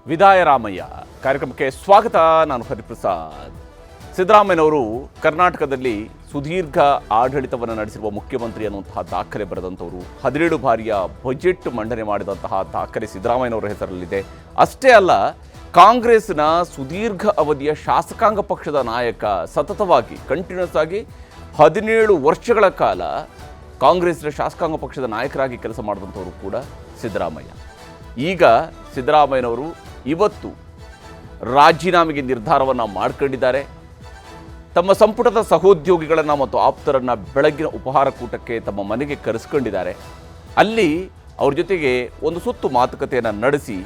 ವಿದಾಯ ರಾಮಯ್ಯ ಕಾರ್ಯಕ್ರಮಕ್ಕೆ ಸ್ವಾಗತ. ನಾನು ಹರಿಪ್ರಸಾದ್. ಸಿದ್ದರಾಮಯ್ಯನವರು ಕರ್ನಾಟಕದಲ್ಲಿ ಸುದೀರ್ಘ ಆಡಳಿತವನ್ನು ನಡೆಸಿರುವ ಮುಖ್ಯಮಂತ್ರಿ ಅನ್ನುವಂತಹ ದಾಖಲೆ ಬರೆದಂಥವರು, 17 ಬಾರಿಯ ಬಜೆಟ್ ಮಂಡನೆ ಮಾಡಿದಂತಹ ದಾಖಲೆ ಸಿದ್ದರಾಮಯ್ಯನವರ ಹೆಸರಲ್ಲಿದೆ. ಅಷ್ಟೇ ಅಲ್ಲ, ಕಾಂಗ್ರೆಸ್ನ ಸುದೀರ್ಘ ಅವಧಿಯ ಶಾಸಕಾಂಗ ಪಕ್ಷದ ನಾಯಕ, ಸತತವಾಗಿ ಕಂಟಿನ್ಯೂಸ್ ಆಗಿ 17 ವರ್ಷಗಳ ಕಾಲ ಕಾಂಗ್ರೆಸ್ನ ಶಾಸಕಾಂಗ ಪಕ್ಷದ ನಾಯಕರಾಗಿ ಕೆಲಸ ಮಾಡಿದಂಥವರು ಕೂಡ ಸಿದ್ದರಾಮಯ್ಯ. ಈಗ ಸಿದ್ದರಾಮಯ್ಯನವರು ಇವತ್ತು ರಾಜೀನಾಮೆಗೆ ನಿರ್ಧಾರವನ್ನು ಮಾಡಿಕೊಂಡಿದ್ದಾರೆ. ತಮ್ಮ ಸಂಪುಟದ ಸಹೋದ್ಯೋಗಿಗಳನ್ನು ಮತ್ತು ಆಪ್ತರನ್ನು ಬೆಳಗ್ಗಿನ ಉಪಹಾರ ಕೂಟಕ್ಕೆ ತಮ್ಮ ಮನೆಗೆ ಕರೆಸ್ಕೊಂಡಿದ್ದಾರೆ. ಅಲ್ಲಿ ಅವ್ರ ಜೊತೆಗೆ ಒಂದು ಸುತ್ತು ಮಾತುಕತೆಯನ್ನು ನಡೆಸಿ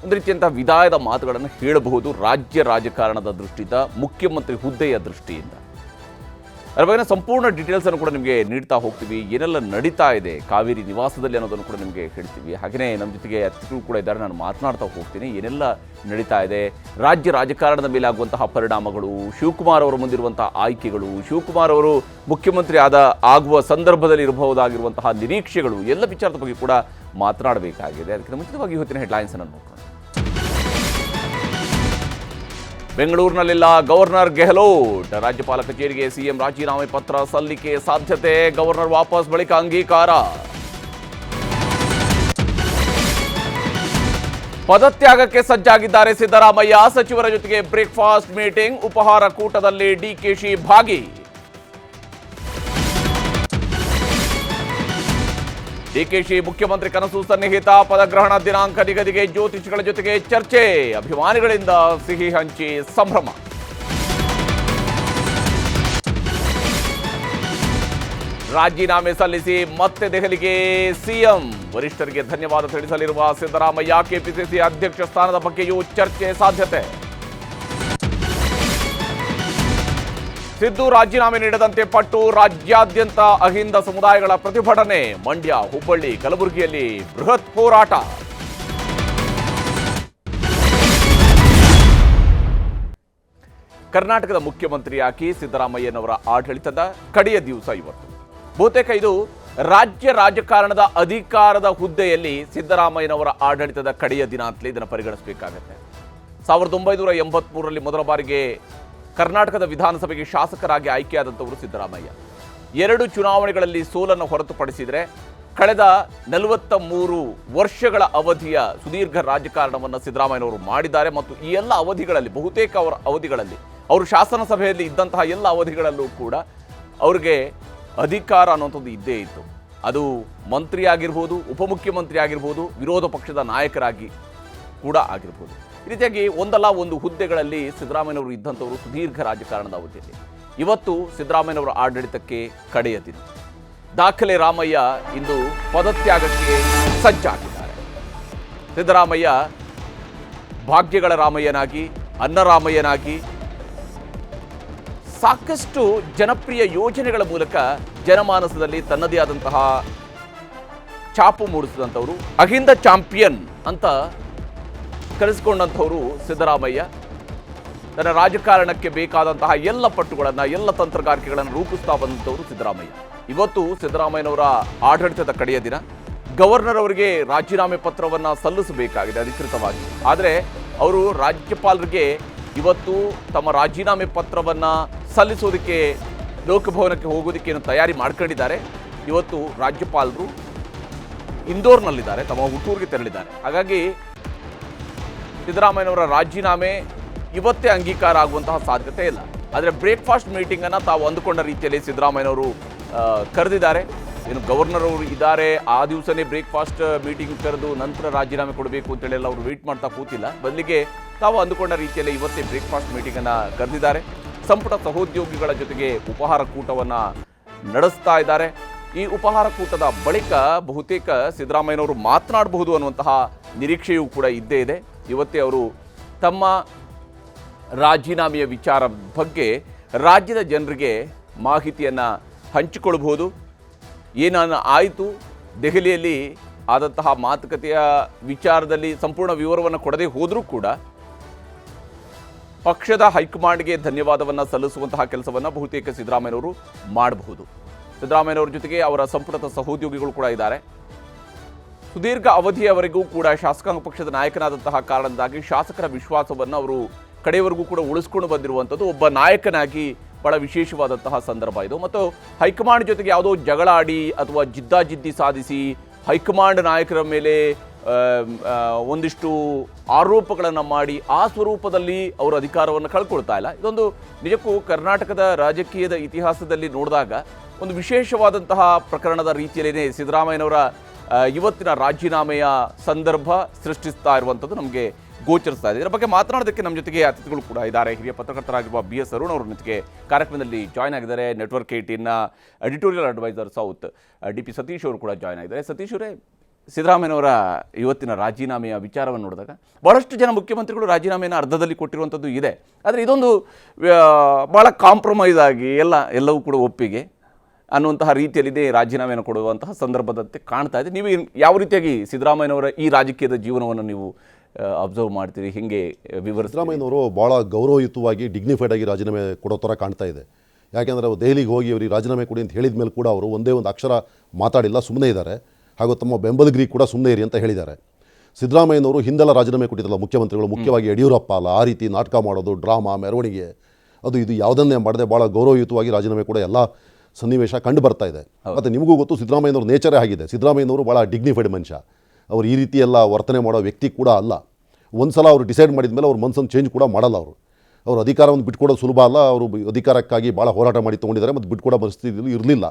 ಒಂದು ರೀತಿಯಂಥ ವಿದಾಯದ ಮಾತುಗಳನ್ನು ಹೇಳಬಹುದು ರಾಜ್ಯ ರಾಜಕಾರಣದ ದೃಷ್ಟಿಯಿಂದ, ಮುಖ್ಯಮಂತ್ರಿ ಹುದ್ದೆಯ ದೃಷ್ಟಿಯಿಂದ. ಅದರ ಬಗ್ಗೆ ಸಂಪೂರ್ಣ ಡೀಟೇಲ್ಸನ್ನು ಕೂಡ ನಿಮಗೆ ನೀಡ್ತಾ ಹೋಗ್ತೀವಿ. ಏನೆಲ್ಲ ನಡೀತಾ ಇದೆ ಕಾವೇರಿ ನಿವಾಸದಲ್ಲಿ ಅನ್ನೋದನ್ನು ಕೂಡ ನಿಮಗೆ ಹೇಳ್ತೀವಿ. ಹಾಗೆಯೇ ನಮ್ಮ ಜೊತೆಗೆ ಅತಿಥಿಗಳು ಕೂಡ ಇದ್ದಾರೆ, ನಾನು ಮಾತನಾಡ್ತಾ ಹೋಗ್ತೀನಿ. ಏನೆಲ್ಲ ನಡೀತಾ ಇದೆ, ರಾಜ್ಯ ರಾಜಕಾರಣದ ಮೇಲೆ ಆಗುವಂತಹ ಪರಿಣಾಮಗಳು, ಶಿವಕುಮಾರ್ ಅವರು ಮುಂದಿರುವಂತಹ ಆಯ್ಕೆಗಳು, ಶಿವಕುಮಾರ್ ಅವರು ಮುಖ್ಯಮಂತ್ರಿ ಆಗುವ ಸಂದರ್ಭದಲ್ಲಿ ಇರಬಹುದಾಗಿರುವಂತಹ ನಿರೀಕ್ಷೆಗಳು, ಎಲ್ಲ ವಿಚಾರದ ಬಗ್ಗೆ ಕೂಡ ಮಾತನಾಡಬೇಕಾಗಿದೆ. ಅದಕ್ಕಿಂತ ಮುಂಚಿತವಾಗಿ ಇವತ್ತಿನ ಹೆಡ್ಲೈನ್ಸನ್ನು ನೋಡೋಣ. ಬೆಂಗಳೂರಿನಲ್ಲಿಲ್ಲ ಗವರ್ನರ್ ಗೆಹ್ಲೋಟ್, ರಾಜ್ಯಪಾಲ ಕಚೇರಿಗೆ ಸಿಎಂ ರಾಜೀನಾಮೆ ಪತ್ರ ಸಲ್ಲಿಕೆ ಸಾಧ್ಯತೆ, ಗವರ್ನರ್ ವಾಪಸ್ ಬಳಿಕ ಅಂಗೀಕಾರ. ಪದತ್ಯಾಗಕ್ಕೆ ಸಜ್ಜಾಗಿದ್ದಾರೆ ಸಿದ್ದರಾಮಯ್ಯ, ಸಚಿವರ ಜೊತೆಗೆ ಬ್ರೇಕ್ಫಾಸ್ಟ್ ಮೀಟಿಂಗ್, ಉಪಹಾರ ಕೂಟದಲ್ಲಿ ಡಿಕೆಶಿ ಭಾಗಿ. ಡಿಕೆಶಿ ಮುಖ್ಯಮಂತ್ರಿ ಕನಸು ಸನ್ನಿಹಿತ, ಪದಗ್ರಹಣ ದಿನಾಂಕ ನಿಗದಿಗೆ ಜ್ಯೋತಿಷಿಗಳ ಜೊತೆಗೆ ಚರ್ಚೆ, ಅಭಿಮಾನಿಗಳಿಂದ ಸಿಹಿ ಹಂಚಿ ಸಂಭ್ರಮ. ರಾಜೀನಾಮೆ ಸಲ್ಲಿಸಿ ಮತ್ತೆ ದೆಹಲಿಗೆ ಸಿಎಂ, ವರಿಷ್ಠರಿಗೆ ಧನ್ಯವಾದ ತಿಳಿಸಲಿರುವ ಸಿದ್ದರಾಮಯ್ಯ, ಕೆಪಿಸಿಸಿ ಅಧ್ಯಕ್ಷ ಸ್ಥಾನದ ಬಗ್ಗೆಯೂ ಚರ್ಚೆ ಸಾಧ್ಯತೆ. ಸಿದ್ದು ರಾಜೀನಾಮೆ ನೀಡದಂತೆ ಪಟ್ಟು ರಾಜ್ಯಾದ್ಯಂತ ಅಹಿಂದ ಸಮುದಾಯಗಳ ಪ್ರತಿಭಟನೆ, ಮಂಡ್ಯ, ಹುಬ್ಬಳ್ಳಿ, ಕಲಬುರಗಿಯಲ್ಲಿ ಬೃಹತ್ ಹೋರಾಟ. ಕರ್ನಾಟಕದ ಮುಖ್ಯಮಂತ್ರಿಯಾಗಿ ಸಿದ್ದರಾಮಯ್ಯನವರ ಆಡಳಿತದ ಕಡೆಯ ದಿವಸ ಇವತ್ತು. ಬಹುತೇಕ ಇದು ರಾಜ್ಯ ರಾಜಕಾರಣದ ಅಧಿಕಾರದ ಹುದ್ದೆಯಲ್ಲಿ ಸಿದ್ದರಾಮಯ್ಯನವರ ಆಡಳಿತದ ಕಡೆಯ ದಿನ ಅಂತಲೇ ಇದನ್ನು ಪರಿಗಣಿಸಬೇಕಾಗತ್ತೆ. 1983ರಲ್ಲಿ ಮೊದಲ ಬಾರಿಗೆ ಕರ್ನಾಟಕದ ವಿಧಾನಸಭೆಗೆ ಶಾಸಕರಾಗಿ ಆಯ್ಕೆಯಾದಂಥವರು ಸಿದ್ದರಾಮಯ್ಯ. 2 ಚುನಾವಣೆಗಳಲ್ಲಿ ಸೋಲನ್ನು ಹೊರತುಪಡಿಸಿದರೆ ಕಳೆದ 43 ವರ್ಷಗಳ ಅವಧಿಯ ಸುದೀರ್ಘ ರಾಜಕಾರಣವನ್ನು ಸಿದ್ದರಾಮಯ್ಯನವರು ಮಾಡಿದ್ದಾರೆ. ಮತ್ತು ಈ ಎಲ್ಲ ಅವಧಿಗಳಲ್ಲಿ, ಬಹುತೇಕ ಅವರ ಅವಧಿಗಳಲ್ಲಿ, ಅವರು ಶಾಸನ ಸಭೆಯಲ್ಲಿ ಇದ್ದಂತಹ ಎಲ್ಲ ಅವಧಿಗಳಲ್ಲೂ ಕೂಡ ಅವರಿಗೆ ಅಧಿಕಾರ ಅನ್ನುವಂಥದ್ದು ಇದ್ದೇ ಇತ್ತು. ಅದು ಮಂತ್ರಿ ಆಗಿರ್ಬೋದು, ಉಪಮುಖ್ಯಮಂತ್ರಿ ಆಗಿರ್ಬೋದು, ವಿರೋಧ ಪಕ್ಷದ ನಾಯಕರಾಗಿ ಕೂಡ ಆಗಿರ್ಬೋದು. ಈ ರೀತಿಯಾಗಿ ಒಂದಲ್ಲ ಒಂದು ಹುದ್ದೆಗಳಲ್ಲಿ ಸಿದ್ದರಾಮಯ್ಯನವರು ಇದ್ದಂಥವರು ಸುದೀರ್ಘ ರಾಜಕಾರಣದ ಅವಧಿಯಲ್ಲಿ. ಇವತ್ತು ಸಿದ್ದರಾಮಯ್ಯನವರ ಆಡಳಿತಕ್ಕೆ ಕಡೆಯ ದಿನ. ದಾಖಲೆ ರಾಮಯ್ಯ ಇಂದು ಪದತ್ಯಾಗಕ್ಕೆ ಸಜ್ಜಾಗಿದ್ದಾರೆ. ಸಿದ್ದರಾಮಯ್ಯ ಭಾಗ್ಯಗಳ ರಾಮಯ್ಯನಾಗಿ, ಅನ್ನರಾಮಯ್ಯನಾಗಿ ಸಾಕಷ್ಟು ಜನಪ್ರಿಯ ಯೋಜನೆಗಳ ಮೂಲಕ ಜನಮಾನಸದಲ್ಲಿ ತನ್ನದೇ ಆದಂತಹ ಛಾಪು ಮೂಡಿಸಿದಂಥವರು, ಅಹಿಂದ ಚಾಂಪಿಯನ್ ಅಂತ ಕರೆಸಿಕೊಂಡಂಥವರು ಸಿದ್ದರಾಮಯ್ಯ. ತನ್ನ ರಾಜಕಾರಣಕ್ಕೆ ಬೇಕಾದಂತಹ ಎಲ್ಲ ಪಟ್ಟುಗಳನ್ನು, ಎಲ್ಲ ತಂತ್ರಗಾರಿಕೆಗಳನ್ನು ರೂಪಿಸ್ತಾ ಬಂದಂಥವರು ಸಿದ್ದರಾಮಯ್ಯ. ಇವತ್ತು ಸಿದ್ದರಾಮಯ್ಯನವರ ಆಡಳಿತದ ಕಡೆಯ ದಿನ. ಗವರ್ನರ್ ಅವರಿಗೆ ರಾಜೀನಾಮೆ ಪತ್ರವನ್ನು ಸಲ್ಲಿಸಬೇಕಾಗಿದೆ ಅಧಿಕೃತವಾಗಿ. ಆದರೆ ಅವರು ರಾಜ್ಯಪಾಲರಿಗೆ ಇವತ್ತು ತಮ್ಮ ರಾಜೀನಾಮೆ ಪತ್ರವನ್ನು ಸಲ್ಲಿಸೋದಕ್ಕೆ ಲೋಕಭವನಕ್ಕೆ ಹೋಗೋದಕ್ಕೆ ಏನು ತಯಾರಿ ಮಾಡ್ಕೊಂಡಿದ್ದಾರೆ. ಇವತ್ತು ರಾಜ್ಯಪಾಲರು ಇಂದೋರ್ನಲ್ಲಿದ್ದಾರೆ, ತಮ್ಮ ಹುಟ್ಟೂರಿಗೆ ತೆರಳಿದ್ದಾರೆ. ಹಾಗಾಗಿ ಸಿದ್ದರಾಮಯ್ಯನವರ ರಾಜೀನಾಮೆ ಇವತ್ತೇ ಅಂಗೀಕಾರ ಆಗುವಂತಹ ಸಾಧ್ಯತೆ ಇಲ್ಲ. ಆದರೆ ಬ್ರೇಕ್ಫಾಸ್ಟ್ ಮೀಟಿಂಗನ್ನು ತಾವು ಅಂದುಕೊಂಡ ರೀತಿಯಲ್ಲಿ ಸಿದ್ದರಾಮಯ್ಯನವರು ಕರೆದಿದ್ದಾರೆ. ಏನು ಗವರ್ನರ್ ಅವರು ಇದ್ದಾರೆ, ಆ ದಿವಸನೇ ಬ್ರೇಕ್ಫಾಸ್ಟ್ ಮೀಟಿಂಗ್ ಕರೆದು ನಂತರ ರಾಜೀನಾಮೆ ಕೊಡಬೇಕು ಅಂತೇಳಿ ಎಲ್ಲ ಅವರು ವೆಯ್ಟ್ ಮಾಡ್ತಾ ಕೂತಿಲ್ಲ. ಬದಲಿಗೆ ತಾವು ಅಂದುಕೊಂಡ ರೀತಿಯಲ್ಲಿ ಇವತ್ತೇ ಬ್ರೇಕ್ಫಾಸ್ಟ್ ಮೀಟಿಂಗನ್ನು ಕರೆದಿದ್ದಾರೆ. ಸಂಪುಟ ಸಹೋದ್ಯೋಗಿಗಳ ಜೊತೆಗೆ ಉಪಹಾರ ಕೂಟವನ್ನು ನಡೆಸ್ತಾ ಇದ್ದಾರೆ. ಈ ಉಪಹಾರ ಕೂಟದ ಬಳಿಕ ಬಹುತೇಕ ಸಿದ್ದರಾಮಯ್ಯನವರು ಮಾತನಾಡಬಹುದು ಅನ್ನುವಂತಹ ನಿರೀಕ್ಷೆಯೂ ಕೂಡ ಇದ್ದೇ ಇದೆ. ಇವತ್ತೇ ಅವರು ತಮ್ಮ ರಾಜೀನಾಮೆಯ ವಿಚಾರ ಬಗ್ಗೆ ರಾಜ್ಯದ ಜನರಿಗೆ ಮಾಹಿತಿಯನ್ನು ಹಂಚಿಕೊಳ್ಳಬಹುದು. ಏನೇನು ಆಯಿತು, ದೆಹಲಿಯಲ್ಲಿ ಆದಂತಹ ಮಾತುಕತೆಯ ವಿಚಾರದಲ್ಲಿ ಸಂಪೂರ್ಣ ವಿವರವನ್ನು ಕೊಡದೇ ಹೋದರೂ ಕೂಡ ಪಕ್ಷದ ಹೈಕಮಾಂಡ್ಗೆ ಧನ್ಯವಾದವನ್ನು ಸಲ್ಲಿಸುವಂತಹ ಕೆಲಸವನ್ನು ಬಹುತೇಕ ಸಿದ್ದರಾಮಯ್ಯನವರು ಮಾಡಬಹುದು. ಸಿದ್ದರಾಮಯ್ಯನವರ ಜೊತೆಗೆ ಅವರ ಸಂಪುಟದ ಸಹೋದ್ಯೋಗಿಗಳು ಕೂಡ ಇದ್ದಾರೆ. ಸುದೀರ್ಘ ಅವಧಿಯವರೆಗೂ ಕೂಡ ಶಾಸಕಾಂಗ ಪಕ್ಷದ ನಾಯಕನಾದಂತಹ ಕಾರಣದಿಂದಾಗಿ ಶಾಸಕರ ವಿಶ್ವಾಸವನ್ನು ಅವರು ಕಡೆಯವರೆಗೂ ಕೂಡ ಉಳಿಸ್ಕೊಂಡು ಬಂದಿರುವಂಥದ್ದು ಒಬ್ಬ ನಾಯಕನಾಗಿ ಬಹಳ ವಿಶೇಷವಾದಂತಹ ಸಂದರ್ಭ ಇದು. ಮತ್ತು ಹೈಕಮಾಂಡ್ ಜೊತೆಗೆ ಯಾವುದೋ ಜಗಳ ಆಡಿ ಅಥವಾ ಜಿದ್ದಾಜಿದ್ದಿ ಸಾಧಿಸಿ ಹೈಕಮಾಂಡ್ ನಾಯಕರ ಮೇಲೆ ಒಂದಿಷ್ಟು ಆರೋಪಗಳನ್ನು ಮಾಡಿ ಆ ಸ್ವರೂಪದಲ್ಲಿ ಅವರು ಅಧಿಕಾರವನ್ನು ಕಳ್ಕೊಳ್ತಾ ಇಲ್ಲ. ಇದೊಂದು ನಿಜಕ್ಕೂ ಕರ್ನಾಟಕದ ರಾಜಕೀಯದ ಇತಿಹಾಸದಲ್ಲಿ ನೋಡಿದಾಗ ಒಂದು ವಿಶೇಷವಾದಂತಹ ಪ್ರಕರಣದ ರೀತಿಯಲ್ಲೇ ಸಿದ್ದರಾಮಯ್ಯನವರ ಇವತ್ತಿನ ರಾಜೀನಾಮೆಯ ಸಂದರ್ಭ ಸೃಷ್ಟಿಸ್ತಾ ಇರುವಂಥದ್ದು ನಮಗೆ ಗೋಚರಿಸ್ತಾ ಇದೆ. ಇದರ ಬಗ್ಗೆ ಮಾತನಾಡೋದಕ್ಕೆ ನಮ್ಮ ಜೊತೆಗೆ ಅತಿಥಿಗಳು ಕೂಡ ಇದ್ದಾರೆ. ಹಿರಿಯ ಪತ್ರಕರ್ತರಾಗಿರುವ BS ಅರುಣ್ ಅವರ ಜೊತೆಗೆ ಕಾರ್ಯಕ್ರಮದಲ್ಲಿ ಜಾಯ್ನ್ ಆಗಿದ್ದಾರೆ. ನೆಟ್ವರ್ಕ್ 18ನ editorial adviser south DP Satish ಅವರು ಕೂಡ ಜಾಯ್ನ್ ಆಗಿದ್ದಾರೆ. ಸತೀಶ್ ಅವರೇ, ಸಿದ್ದರಾಮಯ್ಯನವರ ಇವತ್ತಿನ ರಾಜೀನಾಮೆಯ ವಿಚಾರವನ್ನು ನೋಡಿದಾಗ ಭಾಳಷ್ಟು ಜನ ಮುಖ್ಯಮಂತ್ರಿಗಳು ರಾಜೀನಾಮೆಯನ್ನು ಅರ್ಧದಲ್ಲಿ ಕೊಟ್ಟಿರುವಂಥದ್ದು ಇದೆ. ಆದರೆ ಇದೊಂದು ಭಾಳ ಕಾಂಪ್ರಮೈಸ್ ಆಗಿ ಎಲ್ಲವೂ ಕೂಡ ಒಪ್ಪಿಗೆ ಅನ್ನುವಂತಹ ರೀತಿಯಲ್ಲಿದೆ ರಾಜೀನಾಮೆಯನ್ನು ಕೊಡುವಂತಹ ಸಂದರ್ಭದಂತೆ ಕಾಣ್ತಾ ಇದೆ. ನೀವು ಯಾವ ರೀತಿಯಾಗಿ ಸಿದ್ದರಾಮಯ್ಯನವರ ಈ ರಾಜಕೀಯದ ಜೀವನವನ್ನು ನೀವು ಅಬ್ಸರ್ವ್ ಮಾಡ್ತೀರಿ, ಹಿಂಗೆ ವಿವರಿಸಿ? ಸಿದ್ದರಾಮಯ್ಯನವರು ಭಾಳ ಗೌರವಯುತವಾಗಿ ಡಿಗ್ನಿಫೈಡ್ ಆಗಿ ರಾಜೀನಾಮೆ ಕೊಡೋ ಥರ ಕಾಣ್ತಾ ಇದೆ. ಯಾಕೆಂದರೆ ಅವರು ದೆಹಲಿಗೆ ಹೋಗಿ ಅವರಿಗೆ ರಾಜೀನಾಮೆ ಕೊಡಿ ಅಂತ ಹೇಳಿದ ಮೇಲೆ ಕೂಡ ಅವರು ಒಂದೇ ಒಂದು ಅಕ್ಷರ ಮಾತಾಡಿಲ್ಲ, ಸುಮ್ಮನೆ ಇದ್ದಾರೆ. ಹಾಗೂ ತಮ್ಮ ಬೆಂಬಲಿಗರಿಗೆ ಕೂಡ ಸುಮ್ಮನೆ ಇರಿ ಅಂತ ಹೇಳಿದ್ದಾರೆ. ಸಿದ್ದರಾಮಯ್ಯನವರು ಹಿಂದೆಲ್ಲ ರಾಜೀನಾಮೆ ಕೊಟ್ಟಿದ್ದಲ್ಲ ಮುಖ್ಯಮಂತ್ರಿಗಳು, ಮುಖ್ಯವಾಗಿ ಯಡಿಯೂರಪ್ಪ ಅಲ್ಲ, ಆ ರೀತಿ ನಾಟಕ ಮಾಡೋದು, ಡ್ರಾಮಾ, ಮೆರವಣಿಗೆ, ಇದು ಯಾವುದನ್ನೇ ಮಾಡದೆ ಭಾಳ ಗೌರವಯುತವಾಗಿ ರಾಜೀನಾಮೆ ಕೂಡ ಎಲ್ಲ ಸನ್ನಿವೇಶ ಕಂಡು ಬರ್ತಾ ಇದೆ. ಮತ್ತು ನಿಮಗೂ ಗೊತ್ತು ಸಿದ್ದರಾಮಯ್ಯನವ್ರ ನೇಚರೇ ಆಗಿದೆ. ಸಿದ್ದರಾಮಯ್ಯನವರು ಭಾಳ ಡಿಗ್ನಿಫೈಡ್ ಮನುಷ್ಯ. ಅವರು ಈ ರೀತಿ ಎಲ್ಲ ವರ್ತನೆ ಮಾಡೋ ವ್ಯಕ್ತಿ ಕೂಡ ಅಲ್ಲ. ಒಂದು ಸಲ ಅವರು ಡಿಸೈಡ್ ಮಾಡಿದ ಮೇಲೆ ಅವ್ರ ಮನಸ್ಸನ್ನು ಚೇಂಜ್ ಕೂಡ ಮಾಡಲ್ಲ. ಅವರು ಅಧಿಕಾರವನ್ನು ಬಿಟ್ಕೊಡೋದು ಸುಲಭ ಅಲ್ಲ. ಅವರು ಅಧಿಕಾರಕ್ಕಾಗಿ ಭಾಳ ಹೋರಾಟ ಮಾಡಿ ತೊಗೊಂಡಿದ್ದಾರೆ ಮತ್ತು ಬಿಟ್ಕೊಡೋ ಪರಿಸ್ಥಿತಿ ಇರಲಿಲ್ಲ.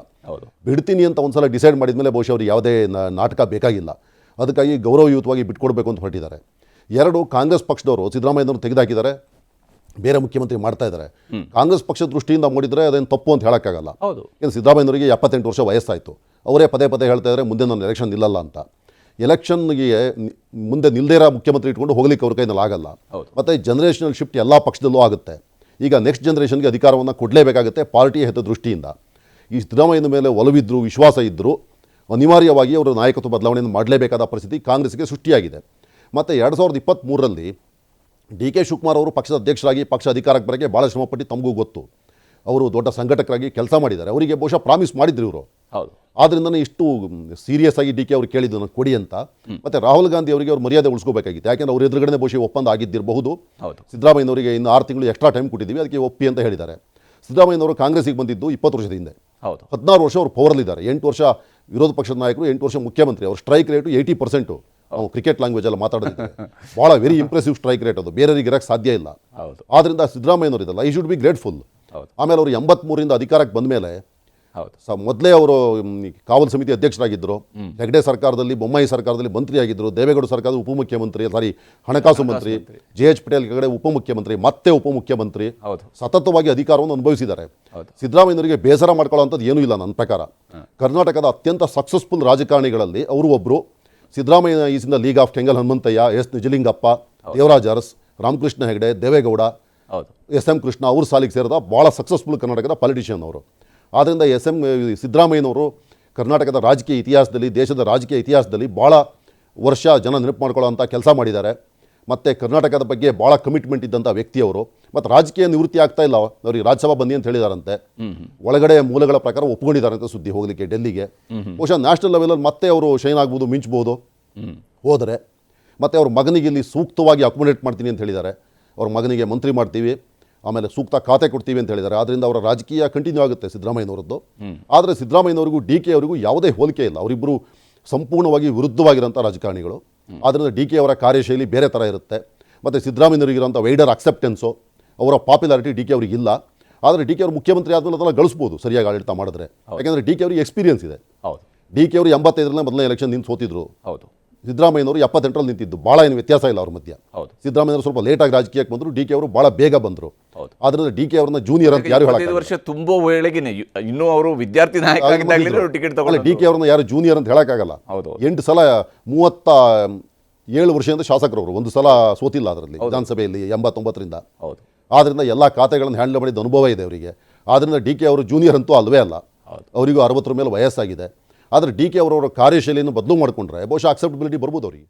ಬಿಡ್ತೀನಿ ಅಂತ ಒಂದು ಸಲ ಡಿಸೈಡ್ ಮಾಡಿದ ಮೇಲೆ ಬಹುಶಃ ಅವ್ರಿಗೆ ಯಾವುದೇ ನಾಟಕ ಬೇಕಾಗಿಲ್ಲ. ಅದಕ್ಕಾಗಿ ಗೌರವಯುತವಾಗಿ ಬಿಟ್ಕೊಡ್ಬೇಕು ಅಂತ ಹೊರಟಿದ್ದಾರೆ. ಎರಡು, ಕಾಂಗ್ರೆಸ್ ಪಕ್ಷದವರು ಸಿದ್ದರಾಮಯ್ಯನವರು ತೆಗೆದುಹಾಕಿದ್ದಾರೆ, ಬೇರೆ ಮುಖ್ಯಮಂತ್ರಿ ಮಾಡ್ತಾ ಇದ್ದಾರೆ. ಕಾಂಗ್ರೆಸ್ ಪಕ್ಷದ ದೃಷ್ಟಿಯಿಂದ ನೋಡಿದರೆ ಅದೇನು ತಪ್ಪು ಅಂತ ಹೇಳೋಕ್ಕಾಗಲ್ಲ. ಏನು ಸಿದ್ದರಾಮಯ್ಯನವರಿಗೆ 78 ವರ್ಷ ವಯಸ್ಸಾಯಿತು. ಅವರೇ ಪದೇ ಹೇಳ್ತಾ ಇದ್ದಾರೆ ಮುಂದೆ ನಾನು ಎಲೆಕ್ಷನ್ ನಿಲ್ಲಲ್ಲ ಅಂತ. ಎಲೆಕ್ಷನ್ಗೆ ಮುಂದೆ ನಿಲ್ದೇರ ಮುಖ್ಯಮಂತ್ರಿ ಇಟ್ಕೊಂಡು ಹೋಗ್ಲಿಕ್ಕೆ ಅವ್ರ ಕೈನಲ್ಲಿ ಆಗಲ್ಲ. ಮತ್ತು ಜನರೇಷನಲ್ ಶಿಫ್ಟ್ ಎಲ್ಲ ಪಕ್ಷದಲ್ಲೂ ಆಗುತ್ತೆ. ಈಗ ನೆಕ್ಸ್ಟ್ ಜನರೇಷನ್ಗೆ ಅಧಿಕಾರವನ್ನು ಕೊಡಲೇಬೇಕಾಗುತ್ತೆ ಪಾರ್ಟಿಯ ಹಿತ ದೃಷ್ಟಿಯಿಂದ. ಈ ಸಿದ್ದರಾಮಯ್ಯನ ಮೇಲೆ ಒಲವಿದ್ದರೂ ವಿಶ್ವಾಸ ಇದ್ದರೂ ಅನಿವಾರ್ಯವಾಗಿ ಅವರು ನಾಯಕತ್ವ ಬದಲಾವಣೆಯನ್ನು ಮಾಡಲೇಬೇಕಾದ ಪರಿಸ್ಥಿತಿ ಕಾಂಗ್ರೆಸ್ಗೆ ಸೃಷ್ಟಿಯಾಗಿದೆ. ಮತ್ತು 2023ರಲ್ಲಿ DK ಶಿವಕುಮಾರ್ ಅವರು ಪಕ್ಷದ ಅಧ್ಯಕ್ಷರಾಗಿ ಪಕ್ಷ ಅಧಿಕಾರಕ್ಕೆ ಬರೋಕ್ಕೆ ಭಾಳ ಶ್ರಮಪಟ್ಟು ತಮಗೂ ಗೊತ್ತು. ಅವರು ದೊಡ್ಡ ಸಂಘಟಕರಾಗಿ ಕೆಲಸ ಮಾಡಿದ್ದಾರೆ. ಅವರಿಗೆ ಬಹುಶಃ ಪ್ರಾಮಿಸ್ ಮಾಡಿದ್ರು ಇವರು. ಆದ್ದರಿಂದನೇ ಇಷ್ಟು ಸೀರಿಯಸ್ ಆಗಿ DK ಅವರು ಕೇಳಿದ್ದು ನಾನು ಕೊಡಿ ಅಂತ. ಮತ್ತು ರಾಹುಲ್ ಗಾಂಧಿ ಅವರಿಗೆ ಅವ್ರು ಮರ್ಯಾದೆ ಉಳಿಸ್ಕೋಬೇಕಾಗಿತ್ತು. ಯಾಕೆಂದರೆ ಅವ್ರ ಎದುರುಗಡೆ ಬಹುಶಃ ಒಪ್ಪಂದ ಆಗಿದ್ದಿರಬಹುದು. ಸಿದ್ದರಾಮಯ್ಯನವರಿಗೆ ಇನ್ನು 6 ತಿಂಗಳು ಎಕ್ಸ್ಟ್ರಾ ಟೈಮ್ ಕೊಟ್ಟಿದ್ದೀವಿ, ಅದಕ್ಕೆ ಒಪ್ಪಿ ಅಂತ ಹೇಳಿದ್ದಾರೆ. ಸಿದ್ದರಾಮಯ್ಯನವರು ಕಾಂಗ್ರೆಸ್ಸಿಗೆ ಬಂದಿದ್ದು 20 ವರ್ಷದ ಹಿಂದೆ. 16 ವರ್ಷ ಅವರು ಪವರಲ್ಲಿದ್ದಾರೆ. 8 ವರ್ಷ ವಿರೋಧ ಪಕ್ಷದ ನಾಯಕರು, 8 ವರ್ಷ ಮುಖ್ಯಮಂತ್ರಿ. ಅವ್ರ ಸ್ಟ್ರೈಕ್ ರೇಟು 80%. ಕ್ರಿಕೆಟ್ ಲ್ಯಾಂಗ್ವೇಜ್ ಎಲ್ಲ ಮಾತಾಡೋದಿದೆ. ಭಾಳ ವೆರಿ ಇಂಪ್ರೆಸಿವ್ ಸ್ಟ್ರೈಕ್ ರೇಟ್. ಅದು ಬೇರೆಯವರಿಗೆ ಇರೋಕ್ಕೆ ಸಾಧ್ಯ ಇಲ್ಲ. ಆದ್ದರಿಂದ ಸಿದ್ದರಾಮಯ್ಯನವರು ಇದಲ್ಲ, ಐ ಶುಡ್ ಬಿ ಗ್ರೇಟ್ಫುಲ್. ಆಮೇಲೆ ಅವರು 83ರಿಂದ ಅಧಿಕಾರಕ್ಕೆ ಬಂದ ಮೇಲೆ ಮೊದಲೇ ಅವರು ಕಾವಲು ಸಮಿತಿ ಅಧ್ಯಕ್ಷರಾಗಿದ್ದರು. ಹೆಗ್ಡೆ ಸರ್ಕಾರದಲ್ಲಿ, ಬೊಮ್ಮಾಯಿ ಸರ್ಕಾರದಲ್ಲಿ ಮಂತ್ರಿಯಾಗಿದ್ದರು. ದೇವೇಗೌಡ ಸರ್ಕಾರದ ಉಪಮುಖ್ಯಮಂತ್ರಿ, ಹಣಕಾಸು ಮಂತ್ರಿ. JH ಪಟೇಲ್ ಕಡೆ ಉಪಮುಖ್ಯಮಂತ್ರಿ, ಮತ್ತೆ ಉಪಮುಖ್ಯಮಂತ್ರಿ. ಸತತವಾಗಿ ಅಧಿಕಾರವನ್ನು ಅನುಭವಿಸಿದ್ದಾರೆ. ಸಿದ್ದರಾಮಯ್ಯನವರಿಗೆ ಬೇಸರ ಮಾಡ್ಕೊಳ್ಳೋಂಥದ್ದು ಏನೂ ಇಲ್ಲ ನನ್ನ ಪ್ರಕಾರ. ಕರ್ನಾಟಕದ ಅತ್ಯಂತ ಸಕ್ಸಸ್ಫುಲ್ ರಾಜಕಾರಣಿಗಳಲ್ಲಿ ಅವರು ಒಬ್ಬರು. Siddaramaiah is in the league of Kengal Hanumanthaiah, S Nijalingappa, Devaraj Urs, Ramakrishna Hegde, Deve Gowda, SM Krishna ಅವ್ರ ಸಾಲಿಗೆ ಸೇರಿದ ಭಾಳ ಸಕ್ಸಸ್ಫುಲ್ ಕರ್ನಾಟಕದ ಪಾಲಿಟಿಷಿಯನ್ ಅವರು. ಆದ್ದರಿಂದ ಸಿದ್ದರಾಮಯ್ಯನವರು ಕರ್ನಾಟಕದ ರಾಜಕೀಯ ಇತಿಹಾಸದಲ್ಲಿ, ದೇಶದ ರಾಜಕೀಯ ಇತಿಹಾಸದಲ್ಲಿ ಭಾಳ ವರ್ಷ ಜನ ನೆನಪು ಮಾಡ್ಕೊಳ್ಳೋಂಥ ಕೆಲಸ ಮಾಡಿದ್ದಾರೆ. ಮತ್ತು ಕರ್ನಾಟಕದ ಬಗ್ಗೆ ಭಾಳ ಕಮಿಟ್ಮೆಂಟ್ ಇದ್ದಂಥ ವ್ಯಕ್ತಿಯವರು. ಮತ್ತು ರಾಜಕೀಯ ನಿವೃತ್ತಿ ಆಗ್ತಾ ಇಲ್ಲ, ಅವ್ರಿಗೆ ರಾಜ್ಯಸಭಾ ಬನ್ನಿ ಅಂತ ಹೇಳಿದಾರಂತೆ. ಒಳಗಡೆ ಮೂಲಗಳ ಪ್ರಕಾರ ಒಪ್ಕೊಂಡಿದ್ದಾರಂತೆ ಸುದ್ದಿ ಹೋಗಲಿಕ್ಕೆ ಡೆಲ್ಲಿಗೆ. ಬಹುಶಃ ನ್ಯಾಷನಲ್ ಲೆವೆಲಲ್ಲಿ ಮತ್ತೆ ಅವರು ಶೈನ್ ಆಗ್ಬೋದು, ಮಿಂಚ್ಬೋದು ಹೋದರೆ. ಮತ್ತು ಅವ್ರ ಮಗನಿಗೆ ಇಲ್ಲಿ ಸೂಕ್ತವಾಗಿ ಅಕೊಮಡೇಟ್ ಮಾಡ್ತೀನಿ ಅಂತ ಹೇಳಿದ್ದಾರೆ. ಅವ್ರ ಮಗನಿಗೆ ಮಂತ್ರಿ ಮಾಡ್ತೀವಿ, ಆಮೇಲೆ ಸೂಕ್ತ ಖಾತೆ ಕೊಡ್ತೀವಿ ಅಂತ ಹೇಳಿದ್ದಾರೆ. ಆದ್ದರಿಂದ ಅವರ ರಾಜಕೀಯ ಕಂಟಿನ್ಯೂ ಆಗುತ್ತೆ ಸಿದ್ದರಾಮಯ್ಯನವರದ್ದು. ಆದರೆ ಸಿದ್ದರಾಮಯ್ಯನವರಿಗೂ DK ಅವರಿಗೂ ಯಾವುದೇ ಹೋಲಿಕೆ ಇಲ್ಲ. ಅವರಿಬ್ಬರು ಸಂಪೂರ್ಣವಾಗಿ ವಿರುದ್ಧವಾಗಿರೋಂಥ ರಾಜಕಾರಣಿಗಳು. ಆದ್ದರಿಂದ DK ಅವರ ಕಾರ್ಯಶೈಲಿ ಬೇರೆ ಥರ ಇರುತ್ತೆ. ಮತ್ತು ಸಿದ್ದರಾಮಯ್ಯನವರಿಗಿರೋಂಥ ವೈಡರ್ ಅಕ್ಸೆಪ್ಟೆನ್ಸು, ಅವರ ಪಾಪ್ಯುಲಾರಿಟಿ DK ಅವರಿಗೆ ಇಲ್ಲ. ಆದರೆ DK ಅವರು ಮುಖ್ಯಮಂತ್ರಿ ಆದಮೇಲೆ ಅದನ್ನು ಗಳಿಸ್ಬೋದು ಸರಿಯಾಗಿ ಆಡಳಿತ ಮಾಡಿದ್ರೆ. ಯಾಕೆಂದರೆ DK ಅವರಿಗೆ ಎಕ್ಸ್ಪೀರಿಯನ್ಸ್ ಇದೆ. DK ಅವರು 85ರಲ್ಲಿ ಮೊದಲನೇ ಎಲೆಕ್ಷನ್ ನಿಂತು ಸೋತಿದ್ರು. ಸಿದ್ದರಾಮಯ್ಯನವರು 78ರಲ್ಲಿ ನಿಂತಿದ್ದು. ಭಾಳ ಏನು ವ್ಯತ್ಯಾಸ ಇಲ್ಲ ಅವ್ರ ಮಧ್ಯ. ಸಿದ್ದರಾಮಯ್ಯನವರು ಸ್ವಲ್ಪ ಲೇಟಾಗಿ ರಾಜಕೀಯಕ್ಕೆ ಬಂದರು, DK ಅವರು ಭಾಳ ಬೇಗ ಬಂದರು. ಆದ್ದರಿಂದ DK ಅವರನ್ನ ಜೂನಿಯರ್ ಅಂತ ಯಾರು ಹೇಳಲ್ಲ. 25 ವರ್ಷ ತುಂಬೋ ವೇಳೆಗೆ ಇನ್ನೂ ಅವರು ವಿದ್ಯಾರ್ಥಿ ನಾಯಕರಾಗಿದ್ದಾಗಲೇ ಟಿಕೆಟ್ ತಗೊಂಡು DK ಅವರನ್ನ ಯಾರು ಜೂನಿಯರ್ ಅಂತ ಹೇಳೋಕ್ಕಾಗಲ್ಲ. 8 ಸಲ 37 ವರ್ಷದಿಂದ ಶಾಸಕರವರು, ಒಂದು ಸಲ ಸೋತಿಲ್ಲ ಅದರಲ್ಲಿ ವಿಧಾನಸಭೆಯಲ್ಲಿ 89ರಿಂದ. ಆದ್ದರಿಂದ ಎಲ್ಲ ಖಾತೆಗಳನ್ನು ಹ್ಯಾಂಡಲ್ ಮಾಡಿದ ಅನುಭವ ಇದೆ ಅವರಿಗೆ. ಆದ್ದರಿಂದ DK ಅವರು ಜೂನಿಯರ್ ಅಂತೂ ಅಲ್ವೇ ಅಲ್ಲ. ಅವರಿಗೂ 60 ಮೇಲೆ ವಯಸ್ಸಾಗಿದೆ. ಆದರೆ DK ಅವರವರ ಕಾರ್ಯಶೈಲಿಯನ್ನು ಬದಲು ಮಾಡಿಕೊಂಡ್ರೆ ಬಹುಶಃ ಅಕ್ಸೆಪ್ಟಬಿಲಿಟಿ ಬರ್ಬೋದು ಅವರಿಗೆ.